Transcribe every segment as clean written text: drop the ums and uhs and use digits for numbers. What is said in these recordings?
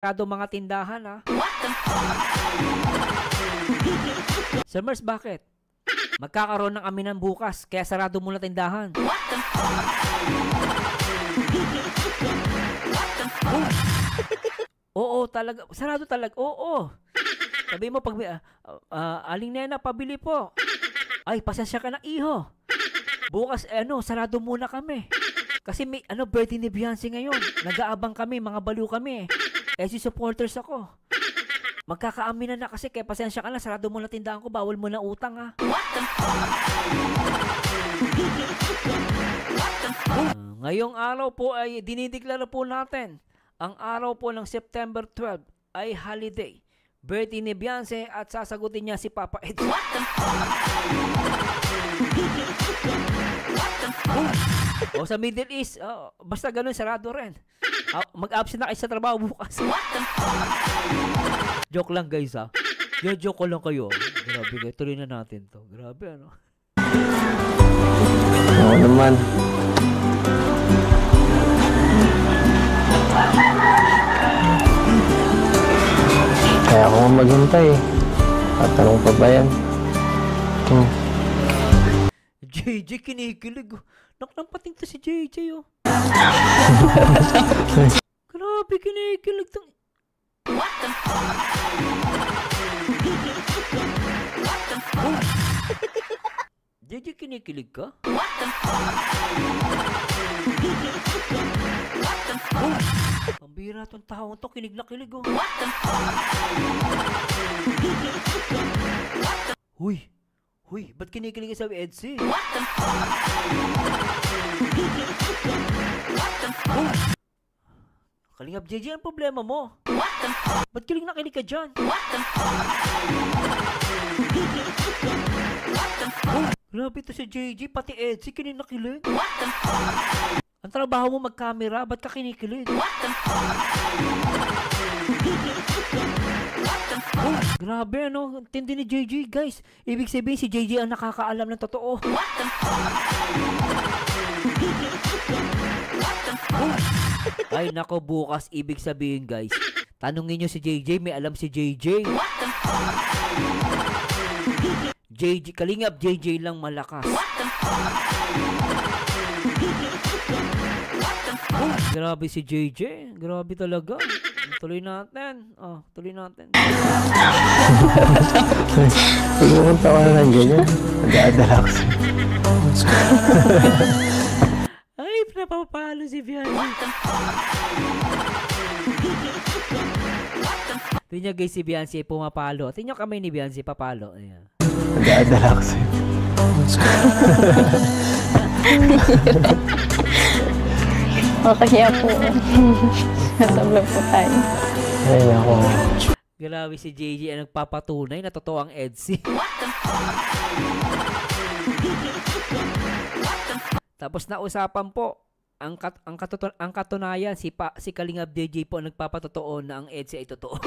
Sarado mga tindahan, ha? Sir Mers, bakit? Magkakaroon ng aminan bukas, kaya sarado muna tindahan. Oo, talaga. Sarado talaga. Oo. Sabi mo, pag Aling Nena, pabili po. Ay, pasensya ka na, iho. Bukas, sarado muna kami. Kasi may, birthday ni Beyonce ngayon. Nag-aabang kami, mga baliw kami. SC supporters ako. Magkakaaminan na kasi, kaya pasensya ka na, sarado mo na tindahan ko, bawal mo na utang, ha. Ngayong araw po ay dinideklara po natin, ang araw po ng September 12 ay holiday. Birthday ni Beyonce at sasagutin niya si Papa Ed. O sa Middle East, basta ganun, sarado rin. Mag-absent na kayo sa trabaho bukas. Joke lang, guys, ha. Joke ko lang kayo. Grabe kayo, tuloy na natin to. Grabe, ano. Oo naman. Kaya ako maghintay. Tatanong pa ba yan? JJ, kinikilig. Naknampating to si JJ, oh. Grabe, kinikilig to. JJ, kinikilig ka? Ang bira tong taong to, kinig na kilig, oh. Huy, ba't kinikilig ka sa Edsy? Kalingap JJ, ang problema mo? Ba't kilig na kilig ka dyan? Grabe to si JJ, pati Edsy, kinig na kilig. Ang trabaho mo mag-camera, ba't ka kinikilig? Grabe, ano? Tindi ni JJ, guys. Ibig sabihin si JJ ang nakakaalam ng totoo. Ay, nako, bukas ibig sabihin, guys. Tanungin nyo si JJ, may alam si JJ. JJ, kalingap JJ lang malakas. Grabe si JJ. Grabe talaga. Tuloy natin. Tuloy natin. Pumunta ka na ng ganyan. Nag-aadala ko siya. Ay, napapalo si Beyonce. Tingnan nyo, guys, si Beyonce pumapalo. Tingnan nyo kamay ni Beyonce papalo. Ayan. Nag-aadala ko siya. Okay po. Nasa vlog po tayo. Ay, ako. Grabe si JJ ang nagpapatunay na totoo ang Edsy. Tapos nausapan po, ang katunayan, si Kalingap JJ po ang nagpapatotoo na ang Edsy ay totoo.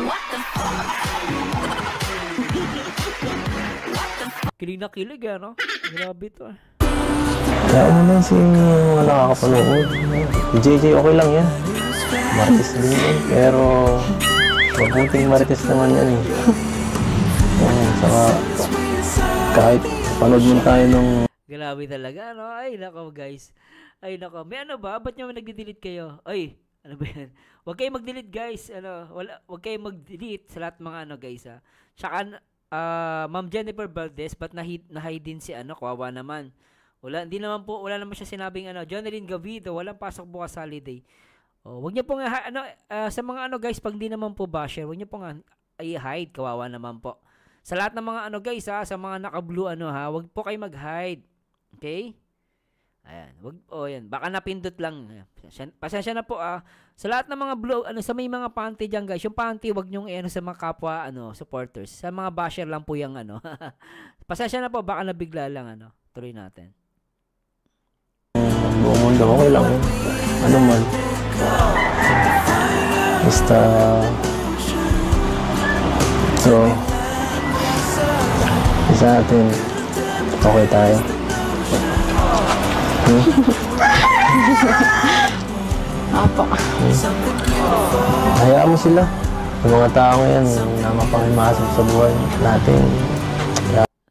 Kilig na kilig, ano? Grabe to. Kaya naman si mga nakakapanood. Si JJ okay lang yan. Marites din yan. Pero mabuting marites naman yan eh. Saka kahit panood mo tayo nung... Grabe talaga, ano? Ay, nako, guys. Ay, nako. May ano ba? Ba't nyo nag-delete kayo? Ay, ano ba yan? Huwag kayong mag-delete, guys. Huwag kayong mag-delete sa lahat mga ano, guys, ha. Tsaka, Ma'am Jennifer Valdez, ba't na-hide din si kawawa naman. Wala naman siya sinabing Jonalyn Gavido, walang pasok bukas holiday. Wag niyo pong sa mga guys, pag di naman po basher, wag niyo pong i-hide, kawawa naman po. Sa lahat ng mga guys, ha, sa mga naka-blue wag po kayo mag-hide. Okay? Ayan, yan, baka napindot lang. Pasensya na po Sa lahat ng mga blue, sa may mga panty diyan, guys, yung panty wag niyo sa mga kapwa supporters. Sa mga basher lang po yung Pasensya na po, baka nabigla lang Tuloy natin. Buong mundo, okay lang. Ano man. Basta... So... Isa natin... Okay tayo. Opo. Hayaan mo sila. Yung mga tao ngayon na mapangimasok sa buhay natin.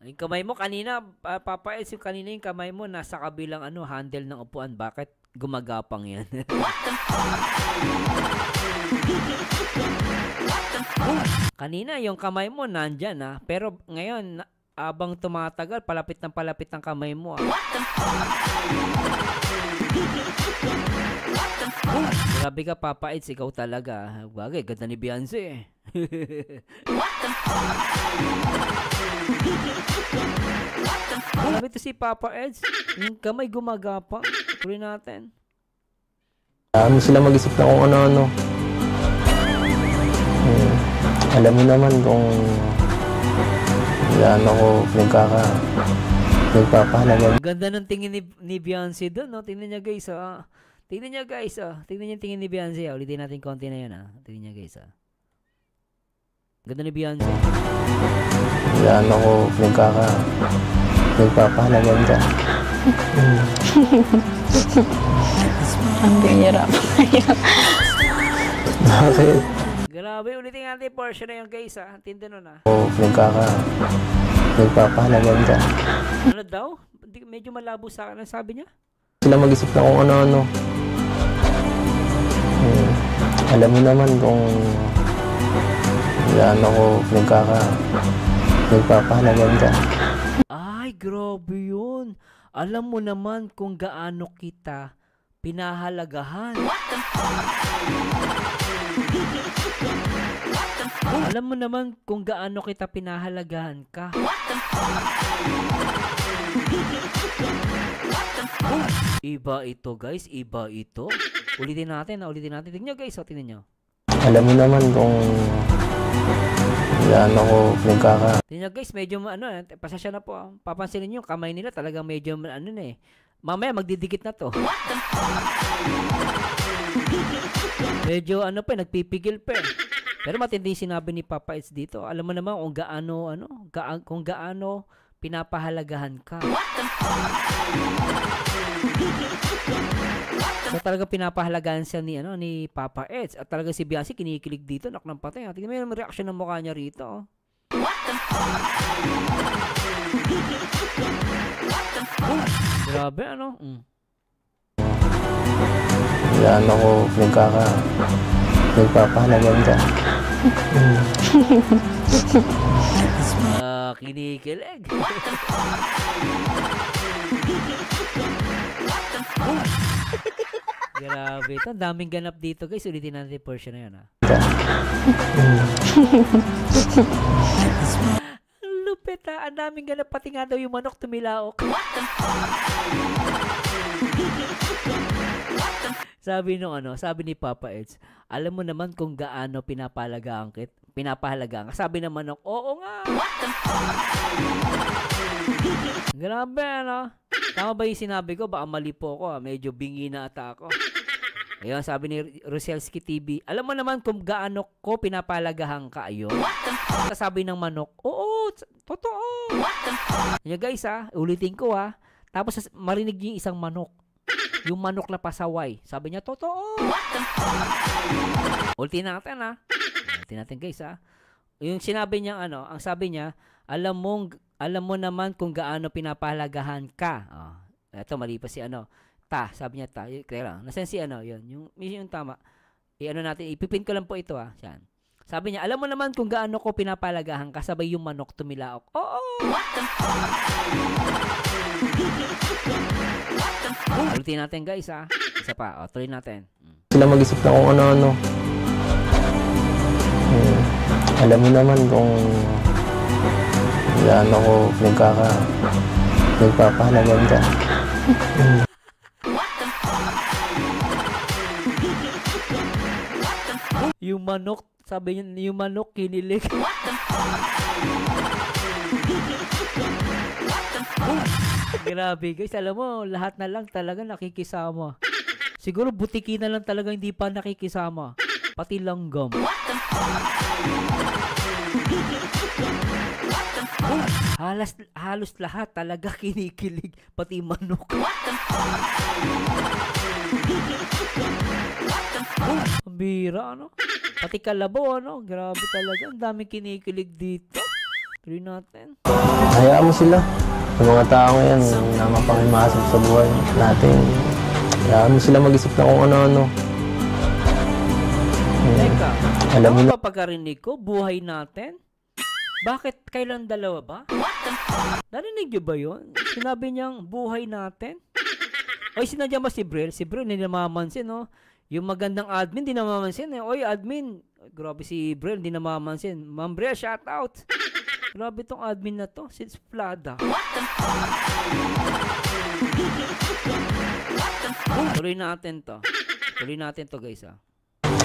Yung kamay mo kanina, Papa Els, yung kanina yung kamay mo nasa kabilang handle ng upuan. Bakit gumagapang yan? Kanina yung kamay mo nandyan pero ngayon abang tumatagal, palapit ng kamay mo Grabe ka, Papa Els, ikaw talaga. Bagay, ganda ni Beyonce Grabe to si Papa Els. Yung kamay gumagapang. Tuloy natin. Hayaan mo sila mag-isip na kung ano-ano. Alam mo naman kung gaano ko nagpapahalaga. Ganda ng tingin ni Beyonce doon, no? Tingnan niya, guys, Tingnan niyo, guys, Tingnan niyo yung tingin ni Beyonce, Ulitin natin konti na yun, Tingnan niyo, guys, Ganda ni Beyonce. Gaano ko nagpapahalaga ka. Ang bihira po kayo. Bakit? Grabe, ulitin natin yung portion na yun, guys, Tinda nun, O nagpapahalaga ka. Ano daw? Medyo malabo sa akin ang sabi niya. Sila mag-isip na kung ano-ano. Alam mo naman kung gaano ko nagpapahalaga ka. Ay, grabe yun. Alam mo naman kung gaano kita pinahalagahan. Alam mo naman kung gaano kita pinahalagahan ka. Iba ito, guys. Iba ito. Ulitin natin. Tingnan nyo, guys. Tingnan nyo. Alam mo naman kung gaano ko Tingnan nyo, guys. Medyo pasasya na po. Papansinin nyo, kamay nila talagang medyo mamaya magdidikit na to. Medyo nagpipigil pa Pero matindi yung sinabi ni Papa Els dito. Alam mo naman kung gaano pinapahalagahan ka. So talaga pinapahalagahan siya ni Papa Els. At talaga si Beyonce kinikilig dito, nak ng patay. Tingnan mo yung reaction ng mukha niya rito. Grabe, gaano ko nagpapahalaga ka. Kinikilig. Grabe ito. Daming ganap dito, guys. Ulitin natin yung portion na yun, Lupit, Ang daming ganap. Pati nga daw yung manok tumilaok. Sabi ni Papa Els, alam mo naman kung gaano pinapahalagaan ka. Sabi ng manok, oo nga. Grabe, Tama ba yung sinabi ko? Baka mali po ako, Medyo bingi na ata ako. Ayun, sabi ni Roselski TV, alam mo naman kung gaano ko pinapalagahan ka, ayun. Sabi ng manok, oo, totoo. Yan, guys, ulitin ko, Tapos marinig niyo yung isang manok. Yung manok na pasaway. Sabi niya, totoo. Ulitin natin, Ulitin natin, guys, Yung sinabi niya, ang sabi niya, alam mo naman kung gaano pinapalagahan ka. Eto, mali pa si sabi niya ta. Kaya lang, nasan si yun. Yung tama. Natin, ipipin ko lang po ito, Yan. Sabi niya, alam mo naman kung gaano ko pinapalagahan ka, sabay yung manok tumilaok. Oo! Ulitin natin, guys, Isa pa, tuloy natin. Sila mag-isip na kung ano-ano. Alam mo naman kung gaano ko nagpapahalaga ka. Yung manok, sabi niya, yung manok kinilig. Grabe, guys. Alam mo, lahat na lang talaga nakikisama. Siguro butiki na lang talaga hindi pa nakikisama. Pati langgam. Halos lahat talaga kinikilig. Pati manok. Ang bira, ano? Pati kalabaw, ano? Grabe talaga. Ang daming kinikilig dito. Tuloy natin. Hayaan mo sila. Yung mga tao ngayon na mapangimasok sa buhay natin. Hayaan mo sila mag-isip na kung ano-ano. Teka, Alam mo ano na. ba pagkarinig ko? Buhay natin? Bakit? Kailan dalawa ba? Narinig niyo ba yun? Sinabi niyang buhay natin? Oy, sinadya ba si Brel? Si Brel, hindi namamansin, no? Yung magandang admin, hindi namamansin, eh. Oy, admin. Grabe si Brel, hindi namamansin. Ma'am Brel, shout out. Grabe tong admin na to. Si Splada. Tuloy natin to. Tuloy natin to, guys, ah.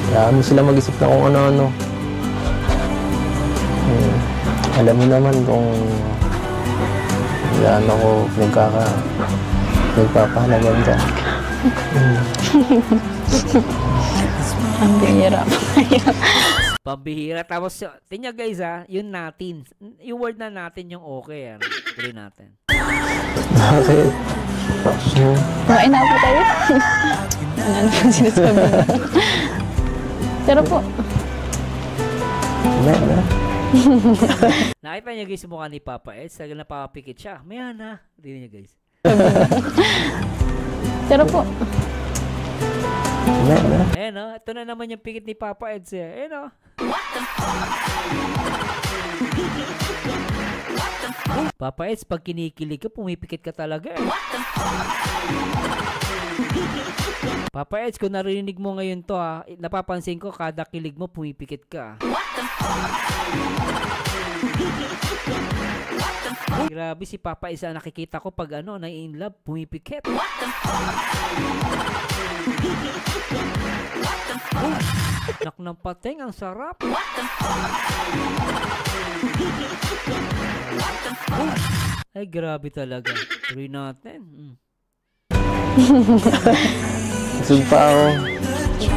Hayaan mo sila mag-isip na kung ano-ano. Alam mo naman kung gaano ko nagpapahalagan ka. Ang bihira po kayo. Pambihira. Tapos, tingnan guys, ah, yun natin. Yung word na natin yung okay, ah. Tuloy natin. Bakit? Kumain na po tayo. Ano po sinasabi mo? Pero po, Na. Nakita niyo guys yung mukha ni Papa Ed. Talaga napapikit siya. Maya na. Tingnan niyo guys. pero po, Na. Ayan, no? Ito na naman yung pikit ni Papa Ed. Ayan, no? Papa Ed, pag kinikilig ka, pumipikit ka talaga, eh. Papa Ed, kung narinig mo ngayon to, ha, napapansin ko, kada kilig mo, pumipikit ka. Grabe si Papa Ed, nakikita ko pag ano, na-in love, pumipikit. Nak ng pateng, ang sarap. Ay, grabe talaga. Tuloy natin. Busog pa ako.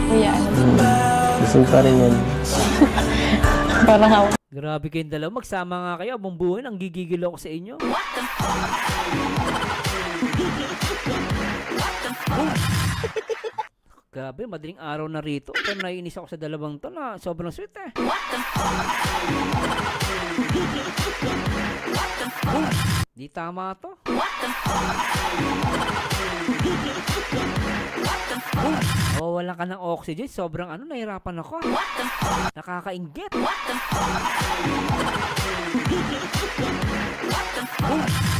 kuya, ano, Busog pa rin yan. parang ako. Grabe kayong dalawa. Magsama nga kayo. Abang buhay, ang gigigil ako sa inyo. Grabe, madaling araw na rito. Pero naiinis ako sa dalawang to na sobrang sweet, eh. Di tama to. Wala ka ng oxygen. Sobrang ano, nahirapan ako. Nakakainggit.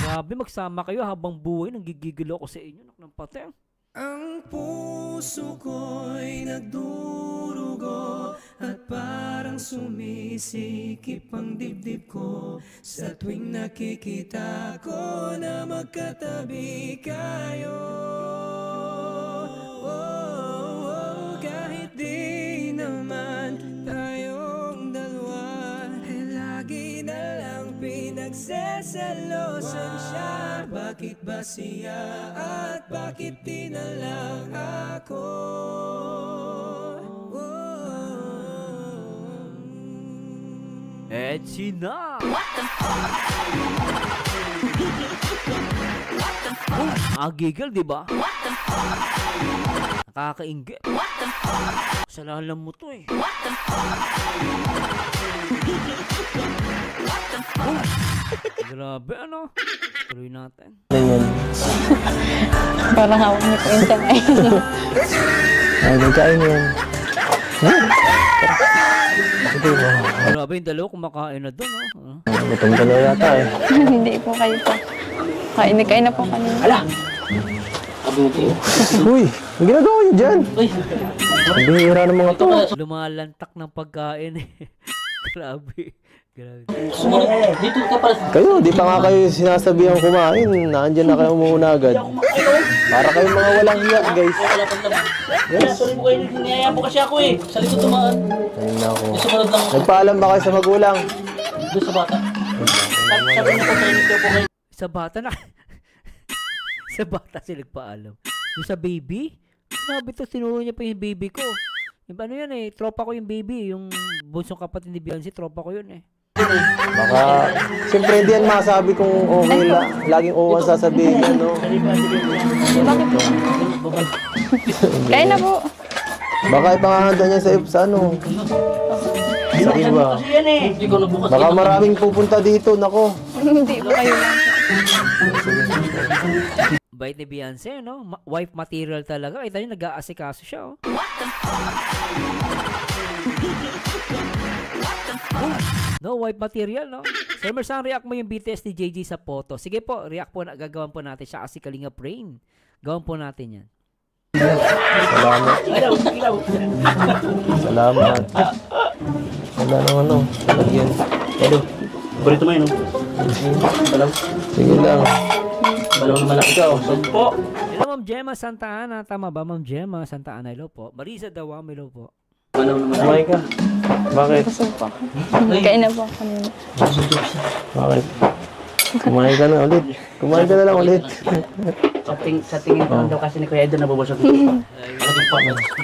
Grabe, magsama kayo habang buhay. Nanggigigil ako sa inyo. Nak ng pateng. Ang puso ko'y nagdurugo at parang sumisikip ang dibdib ko sa tuwing nakikita ko na magkatabi kayo. Kahit di naman tayong dalawa, ay lagi na lang pinagsasalosan siya. Bakit ba siya at bakit di na lang ako? Edgy na! Agigil, di ba? Nakakainggit. Kasalanan mo to, eh. Grabe, ano? Tuloy natin. Yan. Parang hawak niyo po yung tangay. Ay, nagkain yan. Sige mo. Grabe yung dalawa kumakain na doon, oh. Gutom ka na yata eh. Hindi po kayo po. Kain na po kanina. Uy, ang ginagawa niyo dyan? Ang bihira ng mga to. Lumalantak ng pagkain, eh. Grabe. Grabe. Kayo, di pa nga kayo sinasabihan kumain. Nandiyan na kayo umuuna agad. Para kayong mga walang hiya, guys. Yes. Sorry po kayo, niyaya po kasi ako eh. Sa likod tumaan. Ayun na ako. Sumunod lang Nagpaalam ba kayo sa magulang? doon sa bata. Sabi niyo po kayo, hindi po kayo. Sa bata na... sa bata sila nagpaalam. Yung sa baby? Sabi to, sinuro niya pa yung baby ko. Yung ano yan eh, tropa ko yung baby, yung bunsong kapatid ni Beyonce, tropa ko yun eh. Baka, siyempre hindi yan masabi kung okay lang. Laging oo ang sasabihin yan, no? Bakit po? Kain na po. Baka ipangahanda niya sa ano. Sa iba. Baka maraming pupunta dito, nako. Hindi po kayo lang. Bait ni Beyonce, no? Wife material talaga. Kita nyo, nag-aasikaso siya, oh. No, wife material, no? Sir Mersang, react mo yung BTS ni JJ sa photo. Sige po, react po, gagawan po natin siya kasi Kalinga Brain. Gawan po natin yan. Salamat. Salamat. Wala nang ano. Talagyan. Edo, burrito mo yun, no? Sige lang. Balong malaki ka, oh. Po. Hello, Ma'am Gemma Santa Ana. Tama ba, Ma'am Gemma Santa Ana? Hello po. Marisa Dawam, hello po. Kumain ka. Bakit? Busog po. Kain na po kanina. Bakit? Kumain ka na ulit. Kumain ka na lang ulit. Sa tingin ko daw kasi ni Kuya Edo nabubusog.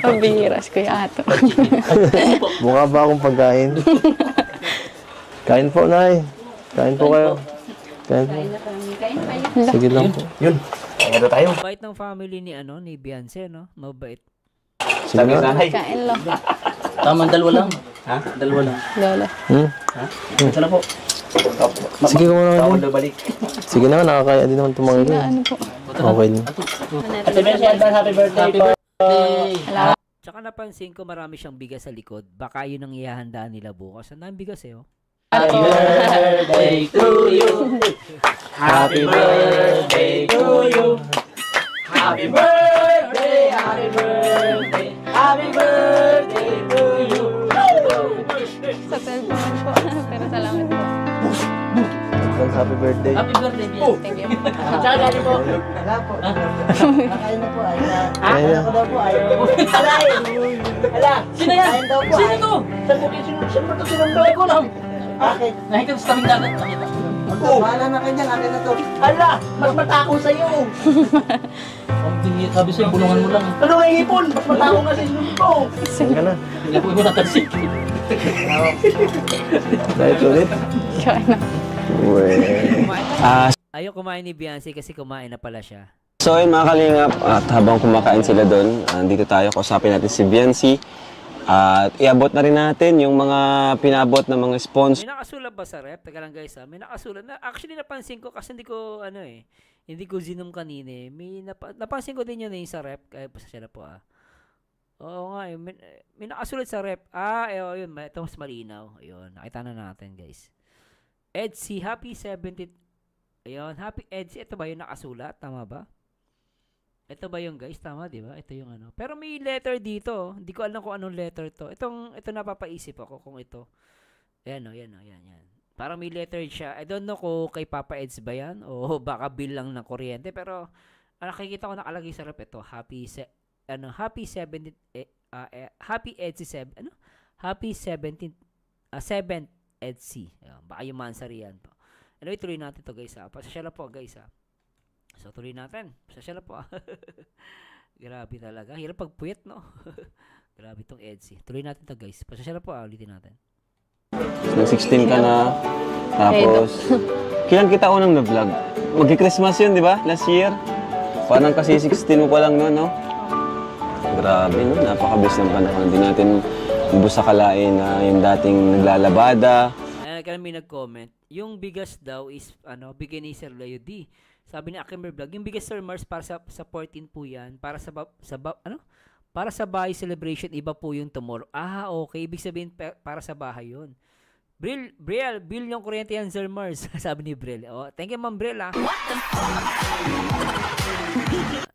Pabihiras, Kuya Ato. Mukha ba akong pagkain? Kain po, Nay. Kain po kayo. Kain po. Sige lang po. Yun. Kaya na tayo. Mabait ng family ni ni Beyonce, no? Mabait. Sige nga. Kain lang. Tamang dalawa lang. Ha? Dalawa lang. Lola. Ha? Ito na po. Sige ka muna Bawal kayo. daw balik. Sige na, nakakaya din naman tumangin. Ano po? Okay din. Ate Mercy, advance happy birthday po. Tsaka napansin ko marami siyang bigas sa likod. Baka yun ang ihahandaan nila bukas. Ang daming bigas eh, oh. Happy birthday to you. Happy birthday to you. Happy birthday, happy birthday. Happy birthday to you. Sa cellphone po. Pero salamat po. Advance happy birthday. Happy birthday, Bill. Thank you. Tsaka gani po. Wala po. Nakain na po. Ay, Ayun na. ako daw po. Ay, Hala, sino yan? Kain daw po. Sino to? Saan mo ito sinundoy ko lang? Bakit? Nakita sa tabing dagat. Nakita. Bahala na kayo dyan. Akin na to. Hala, mas matako sa'yo. Ang tingin, sabi sa'yo, bulungan mo lang. Ano nga ipon? Mas matako nga sa'yo ko. Sige ka na. Hindi po natansik. Dahil ulit. Kain na. Ayaw kumain ni Beyonce kasi kumain na pala siya. So ayun mga kalingap, at habang kumakain sila doon, dito tayo, kausapin natin si Beyonce. At iabot na rin natin yung mga pinabot ng mga sponsor. May nakasulat ba sa rep? Teka lang guys, may nakasulat. Actually napansin ko kasi hindi ko hindi ko zinom kanina eh. May napansin ko din yun sa rep. Kaya pasasya na po Oo nga, may nakasulat sa rep. Yun, ito mas malinaw. Ayun, nakita na natin guys. Edsy, happy 70th. Ayun, happy Edsy. Ito ba yung nakasulat? Tama ba? Ito ba yung guys? Tama, di ba? Ito yung Pero may letter dito. Hindi ko alam kung anong letter to. Ito napapaisip ako kung ito. Ayan. Parang may letter siya. I don't know kung kay Papa Eds ba yan o baka bill lang ng kuryente. Pero nakikita ko nakalagay sa rep ito. Happy 70th Happy Edsy Happy 17th 7th Edsy. Baka yung mansari yan po. Anyway, tuloy natin to guys. Pasasya na po guys. So, tuloy natin. Pasasya na po. Grabe talaga. Hirap pagpuyat, no? Grabe tong Edsy. Tuloy natin to guys. Pasasya na po. Ulitin natin. 16 ka na, tapos kailan kita unang na-vlog? Magki-Christmas yun, di ba? Last year. Parang kasi 16 mo pa lang noon, no? Grabe, no? Napakabilis ng panahon. Hindi natin lubos sa kalain na yung dating naglalabada. May nag-comment. Yung bigas daw is, bigay ni Sir Leo D. Sabi ni Akimer Vlog, yung bigas Sir Mars para sa 14 po yan. Para para sa bahay celebration, iba po yung tomorrow. Okay. Ibig sabihin, para sa bahay yun. Briel, bill yung kuryente yan, Sir Mars. Sabi ni Briel. Thank you, Ma'am Briel,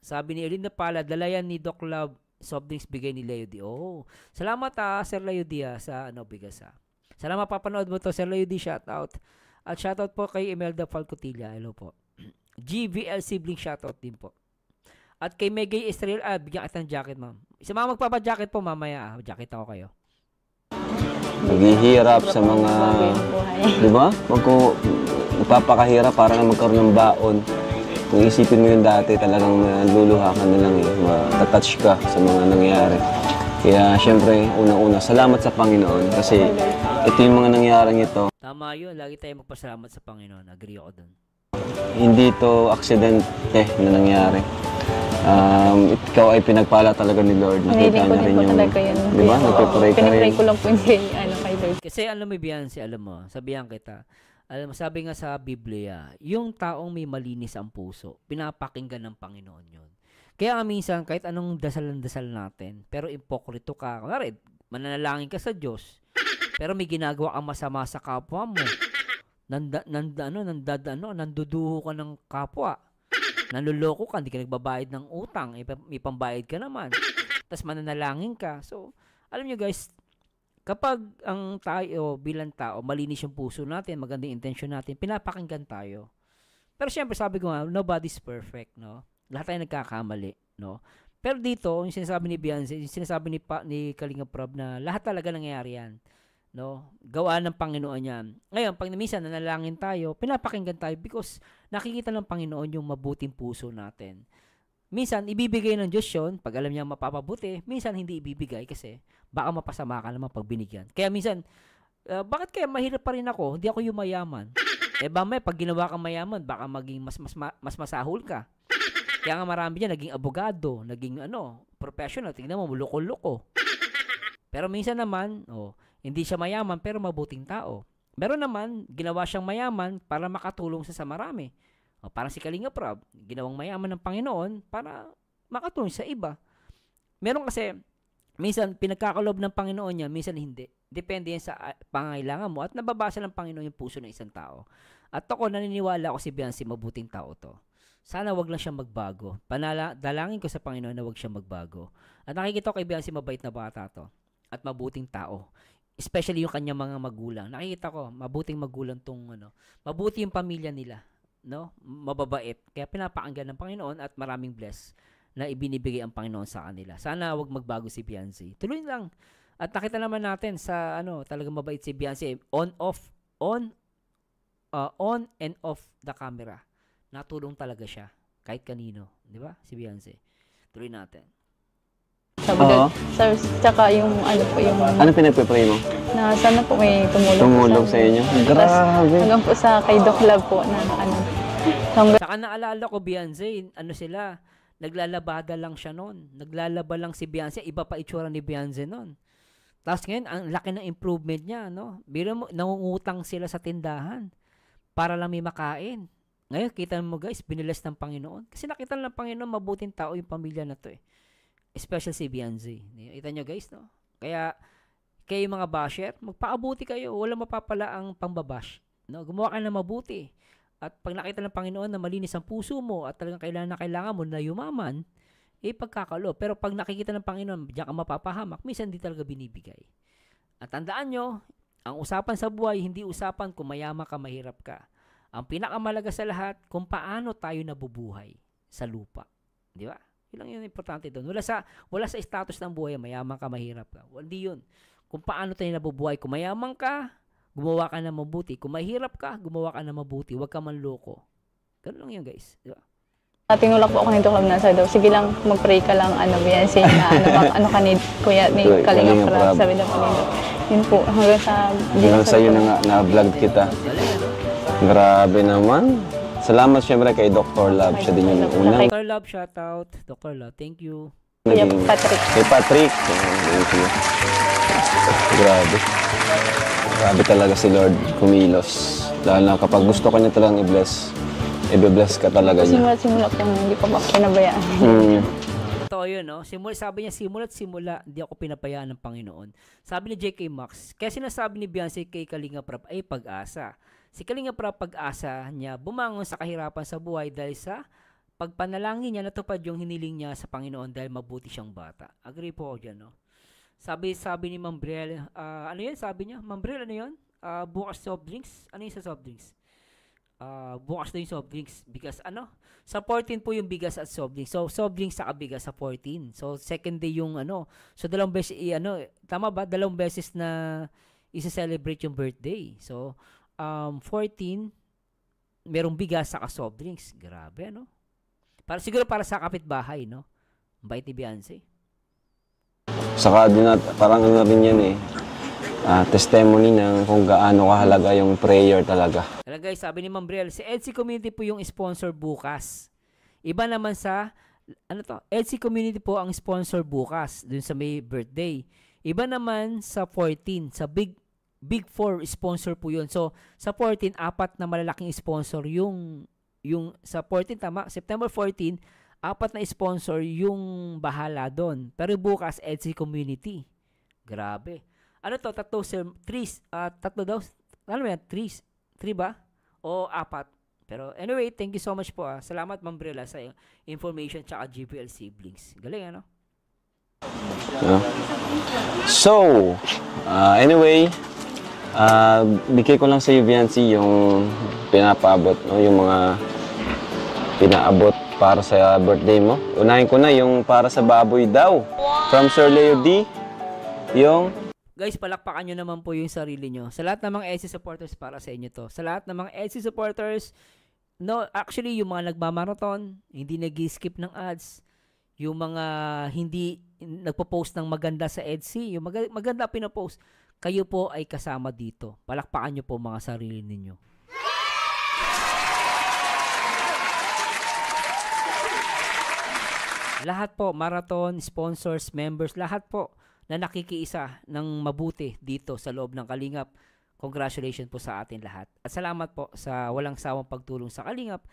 Sabi ni Elina Pala, dala yan ni Doc Love, soft drinks bigay ni Leo D. Salamat, Sir Leo D, sa bigas, Salamat, papanood mo to, Sir Leo D, shoutout. At shoutout po kay Imelda Falcotilla. Hello po. GVL sibling shoutout din po. At kay Megay Israel, bigyan kita ng jacket, ma'am. Isa mga magpapa-jacket po mamaya. Jacket ako kayo. Naghihirap sa mga, di ba? Magpapakahirap para na magkaroon ng baon. Kung isipin mo yun dati, talagang luluha ka na lang matatouch ka sa mga nangyayari. Kaya syempre, unang-una, salamat sa Panginoon kasi ito yung mga nangyaring ito. Tama yun. Lagi tayo magpasalamat sa Panginoon. Agree ako dun. Hindi ito aksidente na nangyari. Ikaw ay pinagpala talaga ni Lord. Nakita Hiniling ko niya din rin po yung, talaga yun. di ba? Nagpipray ka rin. Pinipray ko lang po yung kay Lord. Kasi alam mo, Beyonce, alam mo, sabihan kita. Alam mo, sabi nga sa Biblia, yung taong may malinis ang puso, pinapakinggan ng Panginoon yun. Kaya nga minsan, kahit anong dasal natin, pero impokrito ka, kunwari, mananalangin ka sa Diyos, pero may ginagawa kang masama sa kapwa mo. Nanduduho ka ng kapwa. Nanluloko ka, hindi ka nagbabayad ng utang, may pambayad ka naman. Tapos mananalangin ka. So, alam nyo guys, kapag ang tayo bilang tao, malinis yung puso natin, magandang intensyon natin, pinapakinggan tayo. Pero syempre, sabi ko nga, nobody's perfect, no? Lahat tayo nagkakamali, no? Pero dito, yung sinasabi ni Beyonce, yung sinasabi ni Kalinga Prab na lahat talaga nangyayari yan. No? Gawa ng Panginoon yan. Ngayon, pag minsan nanalangin tayo, pinapakinggan tayo because nakikita ng Panginoon yung mabuting puso natin. Minsan, ibibigay ng Diyos yun, pag alam niya mapapabuti, minsan hindi ibibigay kasi baka mapasama ka naman pag binigyan. Kaya minsan, bakit kaya mahirap pa rin ako? Hindi ako yung mayaman. Pag ginawa kang mayaman, baka maging mas masahol ka. Kaya nga marami dyan, naging abogado, naging professional, tingnan mo, loko-loko. Pero minsan naman, hindi siya mayaman pero mabuting tao. Meron naman, ginawa siyang mayaman para makatulong sa marami. Parang si Kalinga Prab, ginawang mayaman ng Panginoon para makatulong sa iba. Meron kasi, minsan pinagkakalob ng Panginoon niya, minsan hindi. Depende yan sa pangangailangan mo at nababasa ng Panginoon yung puso ng isang tao. At ako, naniniwala ako si Beyonce, mabuting tao to. Sana wag lang siya magbago. Dalangin ko sa Panginoon na wag siya magbago. At nakikita ko kay Beyonce, mabait na bata to. At mabuting tao. Especially yung kanyang mga magulang. Nakikita ko, mabuting magulang mabuti yung pamilya nila. No? Mababait. Kaya pinapakinggan ng Panginoon at maraming bless na ibinibigay ang Panginoon sa kanila. Sana wag magbago si Beyonce. Tuloy lang. At nakita naman natin sa talagang mabait si Beyonce. On and off the camera. Natulong talaga siya. Kahit kanino. Di ba? Si Beyonce. Tuloy natin. Sabi doon, tsaka yung Ano pinagpipray mo? na sana po may Tumulong sa inyo? Grabe. Hanggang po sa kay Doc Love po na Saka naalala ko, Beyonce, sila, naglalabada lang siya noon. Naglalaba lang si Beyonce, iba pa itsura ni Beyonce noon. Tapos ngayon, ang laki ng improvement niya, no? Biro mo, nangungutang sila sa tindahan para lang may makain. Ngayon, kita mo guys, binilas ng Panginoon. Kasi nakita ng Panginoon, mabuting tao yung pamilya na to eh. Especially si Beyonce. Kita nyo guys, no? Kaya, kayo mga basher, magpaabuti kayo. Walang mapapala ang pambabash. No? Gumawa ka na mabuti. At pag nakita ng Panginoon na malinis ang puso mo at talagang kailangan mo na yumaman, pagkakalo. Pero pag nakikita ng Panginoon, diyan ka mapapahamak, minsan hindi talaga binibigay. At tandaan nyo, ang usapan sa buhay, hindi usapan kung mayaman ka, mahirap ka. Ang pinakamalaga sa lahat, kung paano tayo nabubuhay sa lupa. Di ba? Yun lang yun importante doon. Wala sa status ng buhay, mayaman ka, mahirap ka. Hindi yun. Kung paano tayo nabubuhay, kung mayaman ka, gumawa ka na mabuti. Kung mahirap ka, gumawa ka na mabuti. Huwag ka manloko. Ganun lang yun, guys. Di ba? tinulak po ako ni Doc Love na sabi daw, sige lang, mag-pray ka lang, Beyonce, na ka ni Kuya, ni Kalinga Prab, sabi daw po ni Doc. Yun po, hanggang sa iyo na nga, na-vlog kita. Grabe naman. Salamat syempre kay Dr. Love. Siya din yung unang. Dr. Love, shout out. Dr. Love, thank you. Kuya Patrick. Kay Patrick. Thank you. Grabe. Grabe talaga si Lord kumilos. Dahil na kapag gusto ka niya talagang i-bless, i-bless ka talaga niya. Simula po, hindi pa ba pinabayaan. Totoo yun, no? Sabi niya, simula, hindi ako pinabayaan ng Panginoon. Sabi ni J.K. Max, kaya sinasabi ni Beyonce kay Kalinga Prab ay pag-asa. Si Kalinga Prab, pag-asa niya, bumangon sa kahirapan sa buhay dahil sa pagpanalangin niya, natupad yung hiniling niya sa Panginoon dahil mabuti siyang bata. Agree po ako dyan, no? Sabi ni Ma'am Brielle, ano yan? Sabi niya, Ma'am Brielle, ano yun? Bukas soft drinks? Ano yung sa soft drinks? Bukas na yung soft drinks. Bigas, sa 14 po yung bigas at soft drinks. So, soft drinks sa bigas sa 14. So, second day yung So, dalawang beses, tama ba? Dalawang beses na isa-celebrate yung birthday. So, 14, merong bigas sa soft drinks. Grabe, Siguro para sa kapitbahay, no? Bait ni Beyonce. Saka din parang ano rin yan eh. Testimony ng kung gaano kahalaga yung prayer talaga. Kaya guys, sabi ni Ma'am Briel, si EDC Community po yung sponsor bukas. Iba naman sa, EDC Community po ang sponsor bukas, dun sa may birthday. Iba naman sa 14, sa Big 4 sponsor po yun. So, sa 14, 4 na malalaking sponsor yung sa 14, tama, September 14, 4 na sponsor yung bahala doon. Pero bukas, EDC Community. Grabe. Ano to? Tatlo daw. Ano yan? 3 ba? O 4? Pero anyway, thank you so much po. Salamat, Ma'am Briella, sa information tsaka GPL siblings. Galing, ano? So, anyway, bigay ko lang sa iyo, Viancy, yung pinapaabot, no? Yung mga pinaabot para sa birthday mo. Unahin ko na yung para sa baboy daw. From Sir Leo D. Yung... Guys, palakpakan nyo naman po yung sarili nyo. Sa lahat ng mga EDC supporters, para sa inyo to. Sa lahat ng mga EDC supporters, no, actually, yung mga nagmamarathon, hindi nag-skip ng ads, yung mga hindi nagpo-post ng maganda sa EDC, yung maganda pinopost, kayo po ay kasama dito. Palakpakan nyo po mga sarili ninyo. Lahat po, marathon, sponsors, members, lahat po na nakikiisa ng mabuti dito sa loob ng Kalingap. Congratulations po sa atin lahat. At salamat po sa walang sawang pagtulong sa Kalingap.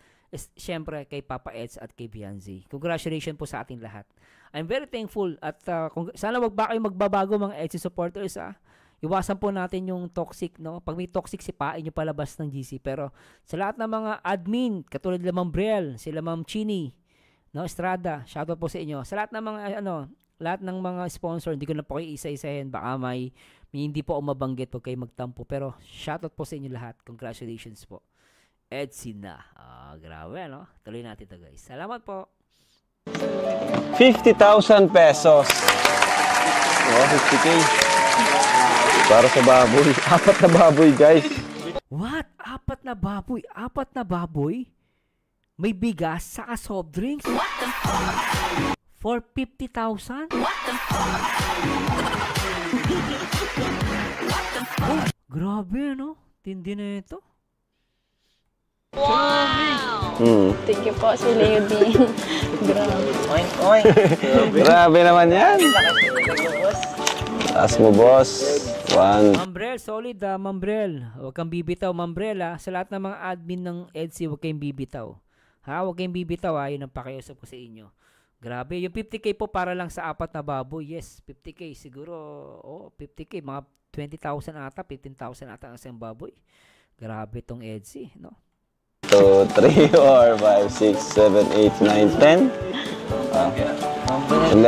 Siyempre kay Papa Eds at kay Bianzi. Congratulations po sa atin lahat. I'm very thankful at sana wag ba kayo magbabago mga Eds supporters. Iwasan po natin yung toxic, no? Pag may toxic, sipain nyo palabas ng GC. Pero sa lahat ng mga admin, katulad nila Ma'am Briel, sila Ma'am Chini, no, Estrada, shoutout po sa inyo. Sa lahat ng mga lahat ng mga sponsor, hindi ko na po kayo isa-isahin, baka may hindi po ako mabanggit, huwag kayo magtampo, pero shoutout po sa inyo lahat. Congratulations po. Edsin na. Grabe, no? Tuloy natin ito, guys. Salamat po. 50,000 pesos. 50K. Para sa baboy. 4 na baboy, guys. What? 4 na baboy? 4 na baboy? May bigas, saka soft drinks? What the fuck? For 50,000? What the fuck? Oh, grabe, no? Tindi na ito. Wow! Thank you po, si Leo D. Grabe. Oink, oink. Grabe naman yan. Taas mo, boss. 1. Ma'am Briel, solid Ma'am Briel. Huwag kang bibitaw, Ma'am Briel. Sa lahat ng mga admin ng EDC, huwag kayong bibitaw. Huwag kayong bibitaw, yun ang pakiusap ko sa inyo. Grabe, yung 50K po para lang sa 4 na baboy. Yes, 50K siguro. 50K, mga 20,000 ata, 15,000 ata ang isang baboy. Grabe tong EDC, no? 2, 3, 4, 5, 6, 7, 8, 9, 10.